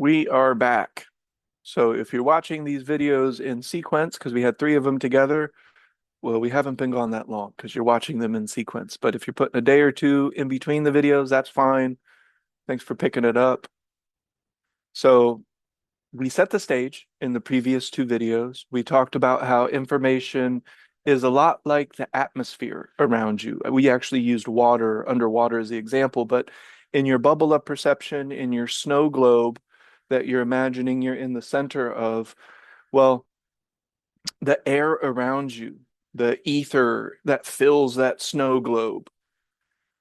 We are back. So if you're watching these videos in sequence, because we had three of them together, well, we haven't been gone that long because you're watching them in sequence. But if you're putting a day or two in between the videos, that's fine. Thanks for picking it up. So we set the stage in the previous two videos. We talked about how information is a lot like the atmosphere around you. We actually used water, underwater as the example, but in your bubble of perception, in your snow globe that you're imagining you're in the center of, well, the air around you, the ether that fills that snow globe,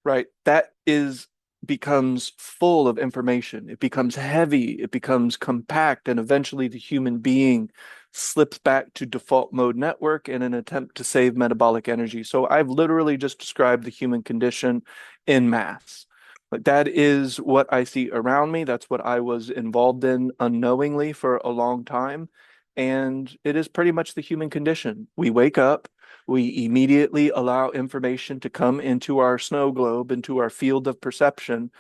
right? That is becomes full of information. It becomes heavy, it becomes compact, and eventually the human being slips back to default mode network in an attempt to save metabolic energy. So I've literally just described the human condition in mass. Like that is what I see around me. That's what I was involved in unknowingly for a long time. And it is pretty much the human condition. We wake up, we immediately allow information to come into our snow globe, into our field of perception,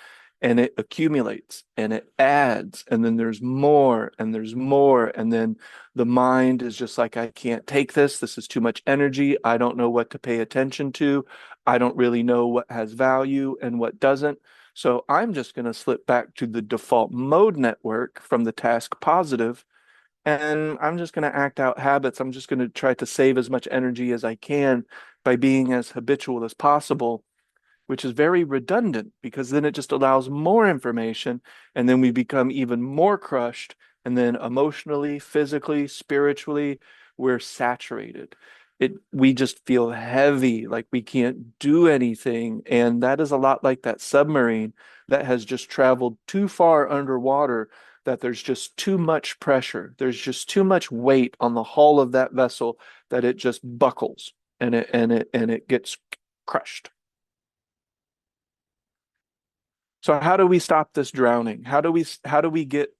and it accumulates and it adds. And then there's more and there's more. And then the mind is just like, I can't take this. This is too much energy. I don't know what to pay attention to. I don't really know what has value and what doesn't. So I'm just going to slip back to the default mode network from the task positive, and I'm just going to act out habits. I'm just going to try to save as much energy as I can by being as habitual as possible, which is very redundant because then it just allows more information. And then we become even more crushed. And then emotionally, physically, spiritually, we're saturated. We just feel heavy, like we can't do anything. And that is a lot like that submarine that has just traveled too far underwater, that there's just too much pressure. There's just too much weight on the hull of that vessel that it just buckles and it gets crushed. So how do we stop this drowning? How do we get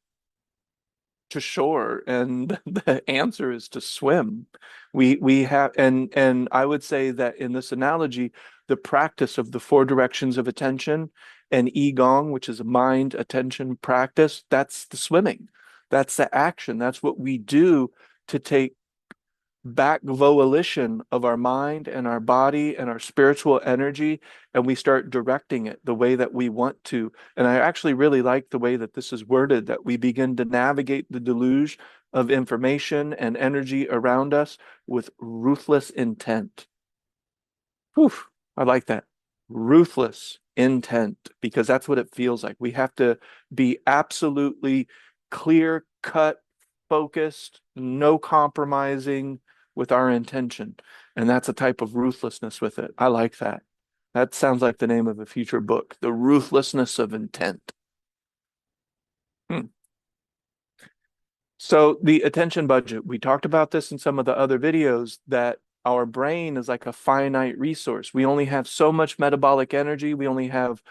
to shore? And the answer is to swim. We have, and I would say that in this analogy, the practice of the four directions of attention and Qigong, which is a mind attention practice, that's the swimming. That's the action. That's what we do to take back volition of our mind and our body and our spiritual energy, and we start directing it the way that we want to. And I actually really like the way that this is worded, that we begin to navigate the deluge of information and energy around us with ruthless intent. Whew, I like that. Ruthless intent, because that's what it feels like. We have to be absolutely clear cut, focused, no compromising with our intention. And that's a type of ruthlessness with it. I like that. That sounds like the name of a future book, The Ruthlessness of Intent. Hmm. So the attention budget, we talked about this in some of the other videos, that our brain is like a finite resource. We only have so much metabolic energy. We only have,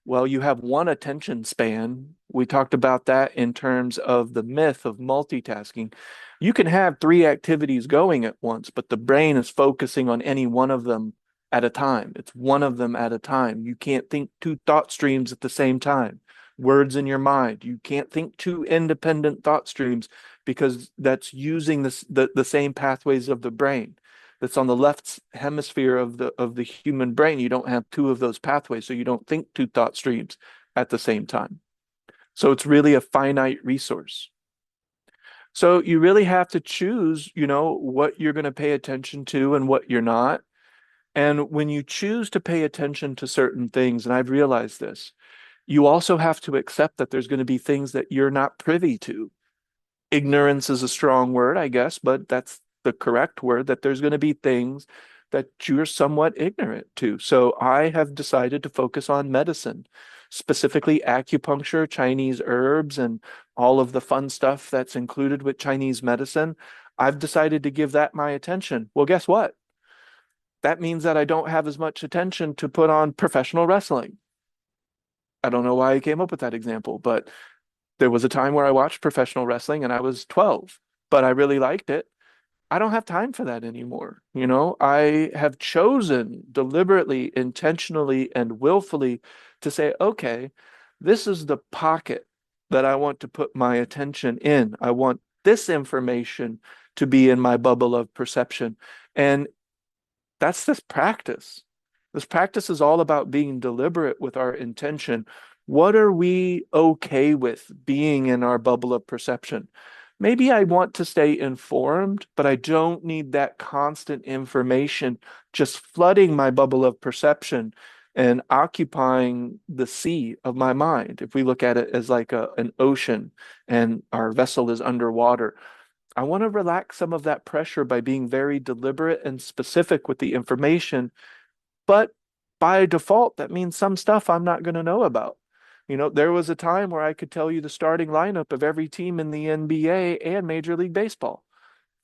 well, you have one attention span. We talked about that in terms of the myth of multitasking. You can have three activities going at once, but the brain is focusing on any one of them at a time. It's one of them at a time. You can't think two thought streams at the same time. Words in your mind. You can't think two independent thought streams because that's using the same pathways of the brain. That's on the left hemisphere of the human brain. You don't have two of those pathways, so you don't think two thought streams at the same time. So it's really a finite resource. So you really have to choose, what you're going to pay attention to and what you're not. And when you choose to pay attention to certain things, and I've realized this, you also have to accept that there's going to be things that you're not privy to. Ignorance is a strong word, I guess, but that's the correct word, that there's going to be things that you're somewhat ignorant to. So I have decided to focus on medicine, specifically acupuncture, Chinese herbs, and all of the fun stuff that's included with Chinese medicine. I've decided to give that my attention. Well, guess what? That means that I don't have as much attention to put on professional wrestling. I don't know why I came up with that example, but there was a time where I watched professional wrestling and I was 12, but I really liked it. I don't have time for that anymore. I have chosen deliberately, intentionally, and willfully to say, okay, this is the pocket that I want to put my attention in. I want this information to be in my bubble of perception. And that's this practice. This practice is all about being deliberate with our intention. What are we okay with being in our bubble of perception? Maybe I want to stay informed, but I don't need that constant information just flooding my bubble of perception and occupying the sea of my mind. If we look at it as like an ocean and our vessel is underwater, I want to relax some of that pressure by being very deliberate and specific with the information. But by default, that means some stuff I'm not going to know about. There was a time where I could tell you the starting lineup of every team in the NBA and Major League Baseball.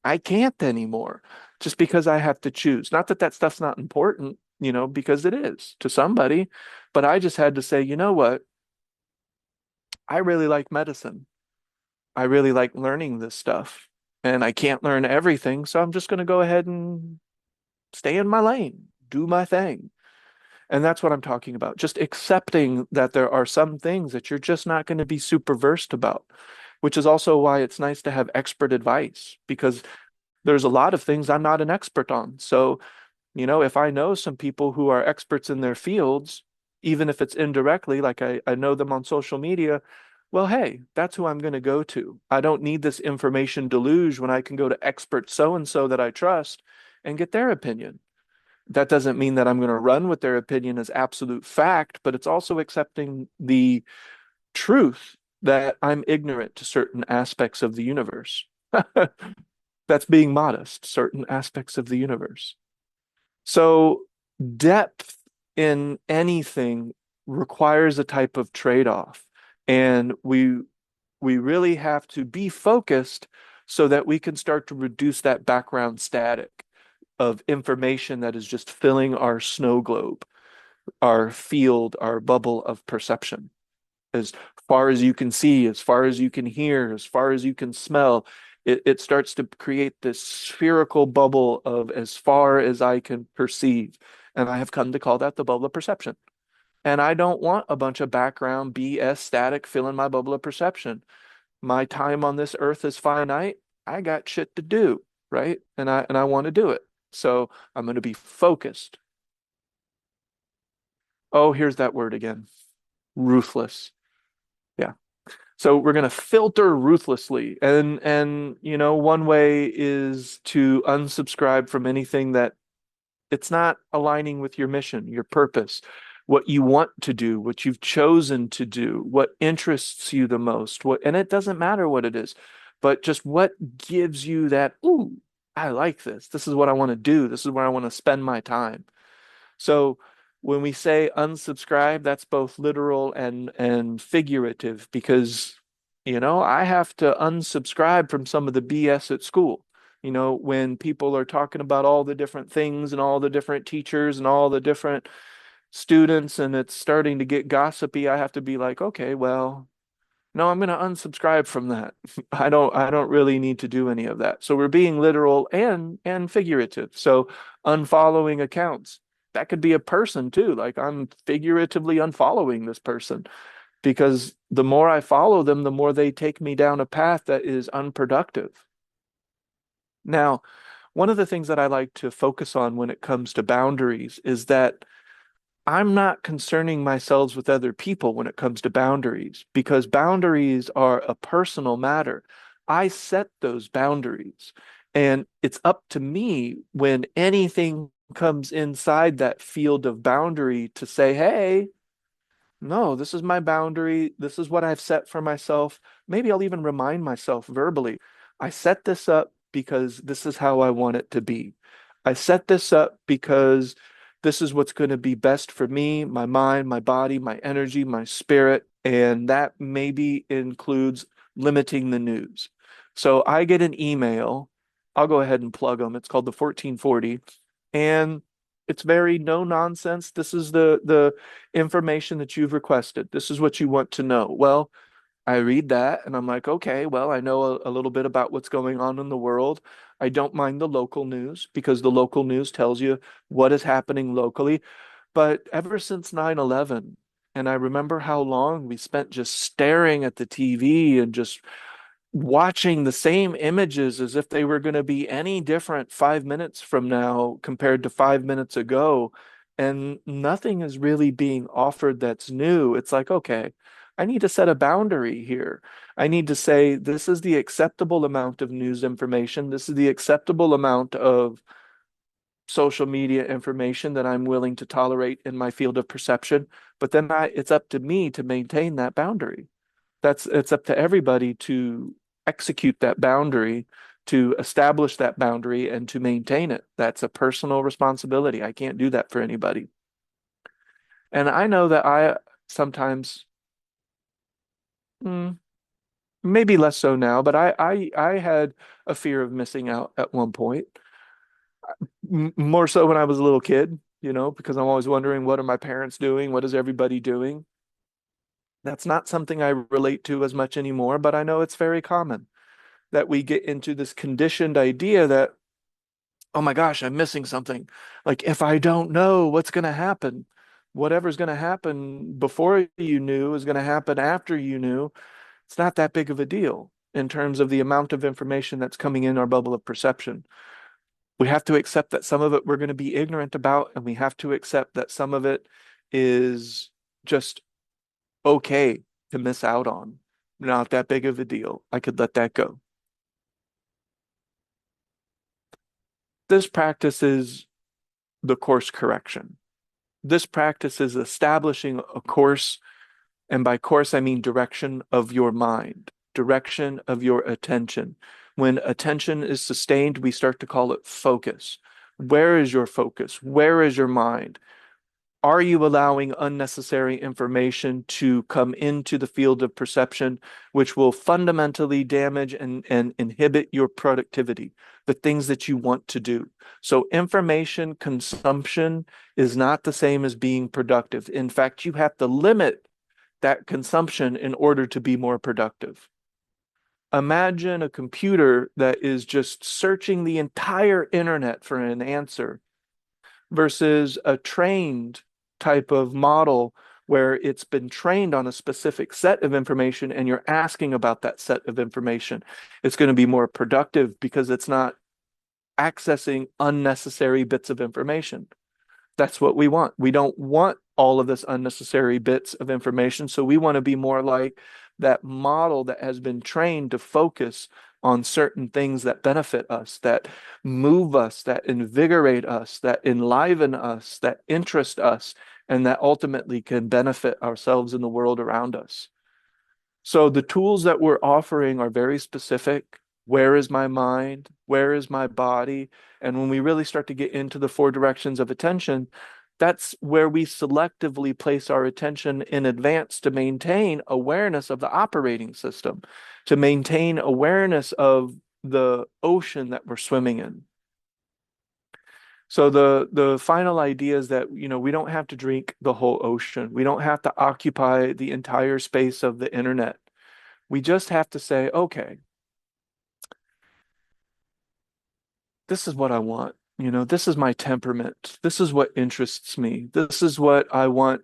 I can't anymore just because I have to choose. Not that that stuff's not important, because it is to somebody, but I just had to say, you know what? I really like medicine. I really like learning this stuff, and I can't learn everything, so I'm just going to go ahead and stay in my lane, do my thing. And that's what I'm talking about. Just accepting that there are some things that you're just not going to be super versed about, which is also why it's nice to have expert advice because there's a lot of things I'm not an expert on. So, if I know some people who are experts in their fields, even if it's indirectly, like I know them on social media, well, hey, that's who I'm going to go to. I don't need this information deluge when I can go to expert so and so that I trust and get their opinion. That doesn't mean that I'm going to run with their opinion as absolute fact, but it's also accepting the truth that I'm ignorant to certain aspects of the universe. That's being modest, certain aspects of the universe. So, depth in anything requires a type of trade-off, and we really have to be focused so that we can start to reduce that background static of information that is just filling our snow globe, our field, our bubble of perception. As far as you can see, as far as you can hear, as far as you can smell, it starts to create this spherical bubble of as far as I can perceive. And I have come to call that the bubble of perception. And I don't want a bunch of background BS static filling my bubble of perception. My time on this earth is finite. I got shit to do, right? And I want to do it. So I'm going to be focused. Oh, here's that word again. Ruthless. Yeah. So we're going to filter ruthlessly. And one way is to unsubscribe from anything that it's not aligning with your mission, your purpose, what you want to do, what you've chosen to do, what interests you the most, and it doesn't matter what it is, but just what gives you that, ooh, I like this. This is what I want to do. This is where I want to spend my time. So when we say unsubscribe, that's both literal and figurative because, I have to unsubscribe from some of the BS at school. When people are talking about all the different things and all the different teachers and all the different students and it's starting to get gossipy, I have to be like, okay, well, no, I'm going to unsubscribe from that. I don't really need to do any of that. So we're being literal and figurative. So unfollowing accounts. That could be a person too. Like I'm figuratively unfollowing this person because the more I follow them, the more they take me down a path that is unproductive. Now, one of the things that I like to focus on when it comes to boundaries is that I'm not concerning myself with other people when it comes to boundaries because boundaries are a personal matter. I set those boundaries, and it's up to me when anything comes inside that field of boundary to say, hey, no, this is my boundary. This is what I've set for myself. Maybe I'll even remind myself verbally, I set this up because this is how I want it to be. I set this up because this is what's going to be best for me, my mind, my body, my energy, my spirit. And that maybe includes limiting the news. So I get an email. I'll go ahead and plug them. It's called the 1440. And it's very no nonsense. This is the information that you've requested. This is what you want to know. Well, I read that and I'm like, okay, well, I know a little bit about what's going on in the world. I don't mind the local news because the local news tells you what is happening locally. But ever since 9/11, And I remember how long we spent just staring at the TV and just watching the same images as if they were going to be any different 5 minutes from now compared to 5 minutes ago. And nothing is really being offered that's new. It's like, okay, I need to set a boundary here. I need to say, this is the acceptable amount of news information. This is the acceptable amount of social media information that I'm willing to tolerate in my field of perception. But then it's up to me to maintain that boundary. It's up to everybody to execute that boundary, to establish that boundary, and to maintain it. That's a personal responsibility. I can't do that for anybody. And I know that I sometimes, mm, maybe less so now, but I had a fear of missing out at one point. More so when I was a little kid, because I'm always wondering, what are my parents doing? What is everybody doing? That's not something I relate to as much anymore, but I know it's very common that we get into this conditioned idea that, oh my gosh, I'm missing something. Like, if I don't know what's going to happen, whatever's going to happen before you knew is going to happen after you knew. It's not that big of a deal in terms of the amount of information that's coming in our bubble of perception. We have to accept that some of it we're going to be ignorant about, and we have to accept that some of it is just okay to miss out on. Not that big of a deal. I could let that go. This practice is the course correction. This practice is establishing a course, and by course, I mean direction of your mind, direction of your attention. When attention is sustained, we start to call it focus. Where is your focus? Where is your mind? Are you allowing unnecessary information to come into the field of perception, which will fundamentally damage and inhibit your productivity, the things that you want to do? So, information consumption is not the same as being productive. In fact, you have to limit that consumption in order to be more productive. Imagine a computer that is just searching the entire internet for an answer versus a trained type of model where it's been trained on a specific set of information and you're asking about that set of information. It's going to be more productive because it's not accessing unnecessary bits of information. That's what we want. We don't want all of this unnecessary bits of information. So we want to be more like that model that has been trained to focus on certain things that benefit us, that move us, that invigorate us, that enliven us, that interest us, and that ultimately can benefit ourselves and the world around us. So the tools that we're offering are very specific. Where is my mind? Where is my body? And when we really start to get into the four directions of attention, that's where we selectively place our attention in advance to maintain awareness of the operating system, to maintain awareness of the ocean that we're swimming in. So the final idea is that, we don't have to drink the whole ocean. We don't have to occupy the entire space of the internet. We just have to say, okay, this is what I want. This is my temperament. This is what interests me. This is what I want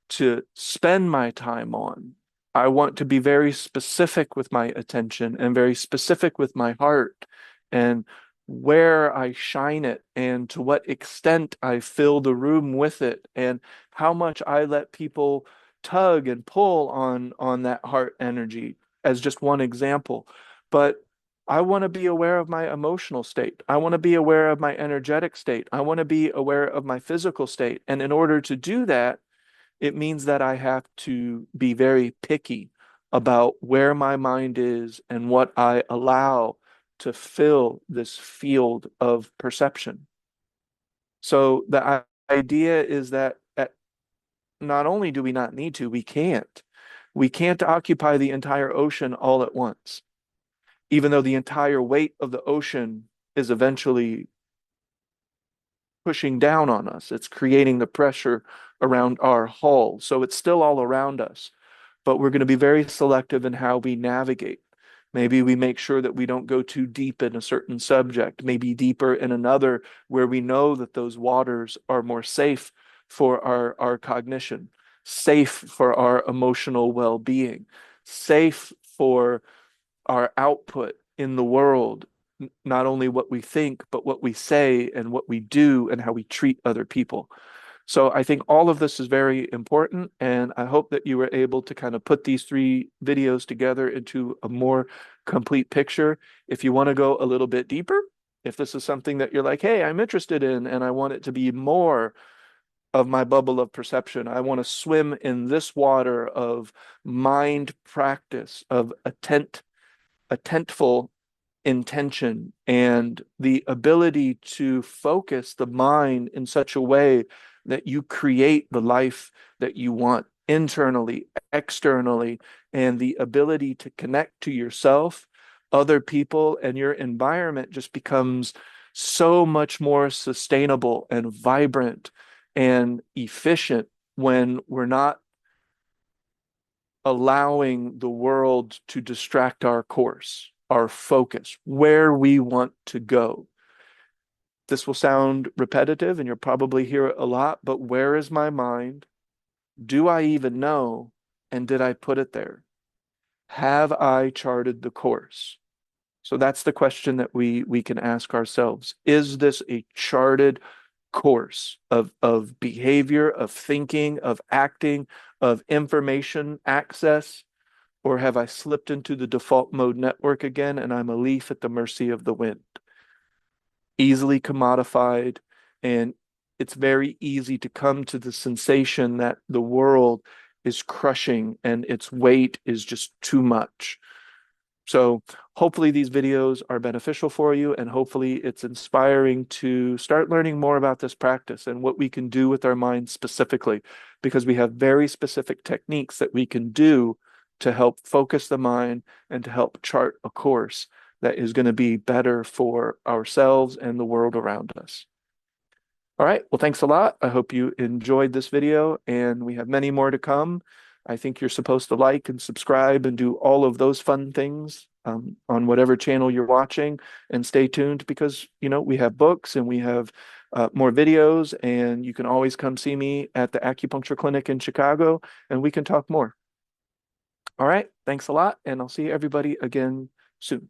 to spend my time on. I want to be very specific with my attention and very specific with my heart and where I shine it and to what extent I fill the room with it and how much I let people tug and pull on that heart energy as just one example. But I want to be aware of my emotional state. I want to be aware of my energetic state. I want to be aware of my physical state. And in order to do that, it means that I have to be very picky about where my mind is and what I allow to fill this field of perception. So the idea is that not only do we not need to, we can't. We can't occupy the entire ocean all at once, even though the entire weight of the ocean is eventually pushing down on us. It's creating the pressure around our hull. So it's still all around us, but we're going to be very selective in how we navigate. Maybe we make sure that we don't go too deep in a certain subject, maybe deeper in another where we know that those waters are more safe for our cognition. safe for our emotional well-being, safe for our output in the world, not only what we think, but what we say and what we do and how we treat other people. So I think all of this is very important, and I hope that you were able to kind of put these three videos together into a more complete picture. If you want to go a little bit deeper, if this is something that you're like, hey, I'm interested in, and I want it to be more of my bubble of perception, I want to swim in this water of mind practice, of attentful intention and the ability to focus the mind in such a way that you create the life that you want internally, externally, and the ability to connect to yourself, other people, and your environment just becomes so much more sustainable and vibrant and efficient when we're not allowing the world to distract our course, our focus, where we want to go. This will sound repetitive and you'll probably hear it a lot, but where is my mind? Do I even know? And did I put it there? Have I charted the course? So that's the question that we can ask ourselves. Is this a charted course of behavior, of thinking, of acting, of information access? Or have I slipped into the default mode network again and I'm a leaf at the mercy of the wind? Easily commodified, and it's very easy to come to the sensation that the world is crushing and its weight is just too much. So hopefully these videos are beneficial for you, and hopefully it's inspiring to start learning more about this practice and what we can do with our minds specifically, because we have very specific techniques that we can do to help focus the mind and to help chart a course that is going to be better for ourselves and the world around us. All right. Well, thanks a lot. I hope you enjoyed this video, and we have many more to come. I think you're supposed to like and subscribe and do all of those fun things on whatever channel you're watching, and stay tuned because, we have books and we have more videos, and you can always come see me at the acupuncture clinic in Chicago and we can talk more. All right. Thanks a lot. And I'll see everybody again soon.